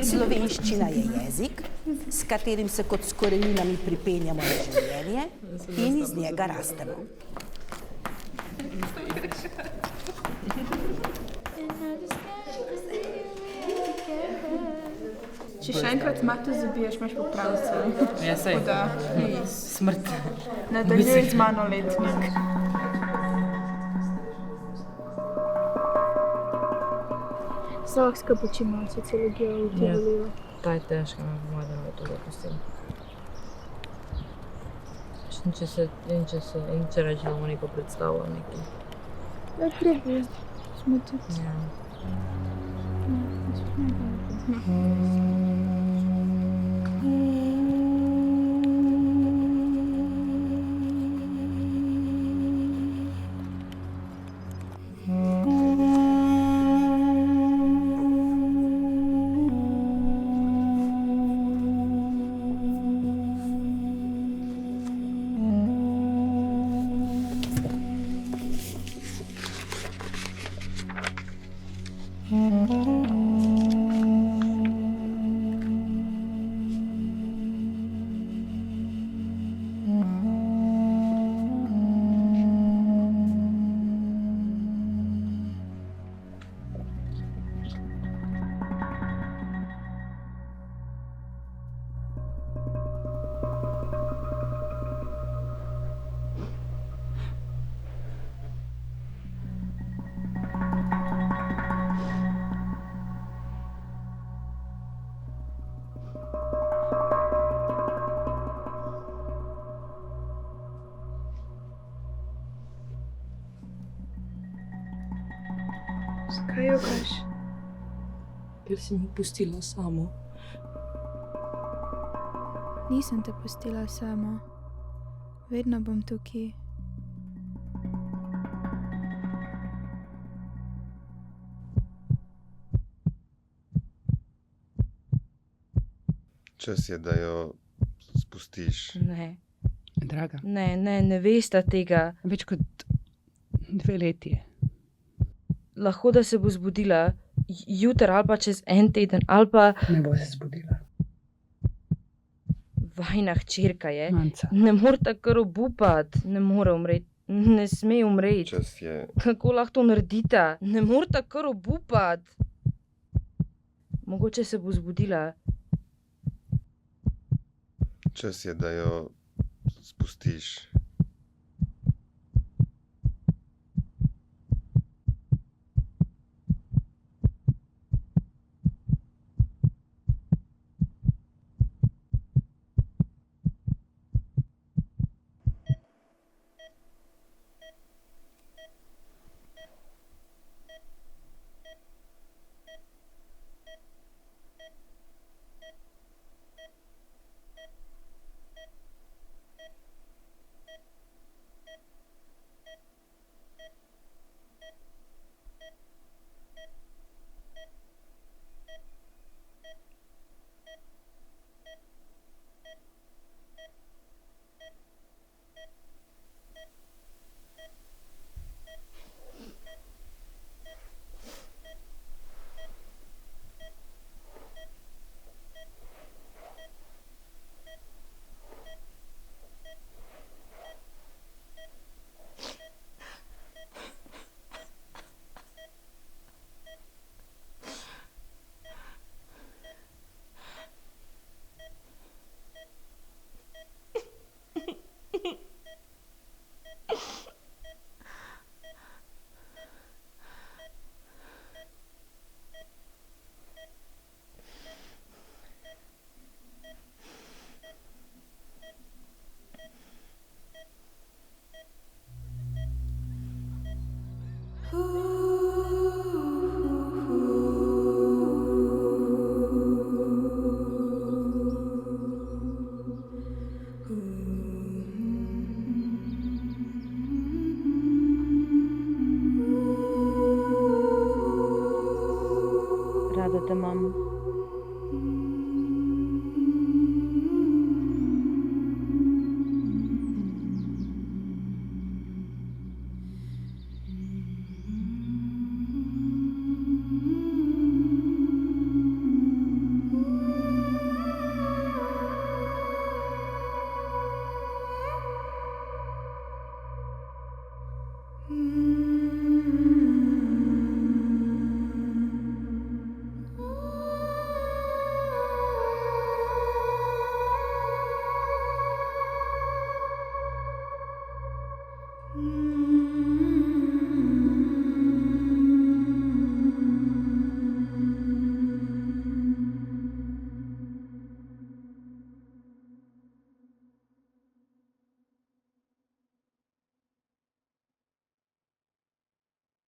Slovenščina je jezik, s katerim se kot s koreninami pripenjamo na življenje in iz njega rastemo. Če še enkrat mato zabiješ, imaš popravce. Ja, sej. Smrt. Nadaljuj z mano letnik. Zavak skapučimo, sociologijo v teoriju. Ta je težka, me pomada, da to dopustim. In če rečemo neko predstavo neki. Ja, prebi, smo tudi. Ja. Zakaj jokaš? Ker si mi pustila samo. Nisem te pustila samo. Vedno bom tukaj. Čas je, da jo spustiš. Ne. Draga. Ne vesta tega. Več kot 2 leti je. Lahko, da se bo zbudila jutri ali pa čez en teden ali pa... Ne bo se zbudila. Vajna hčerka je. Manca. Ne morata kar obupati. Ne more umreti. Ne sme umreti. Čas je. Kako lahko to naredita? Ne morata kar obupati. Mogoče se bo zbudila. Čas je, da jo spustiš.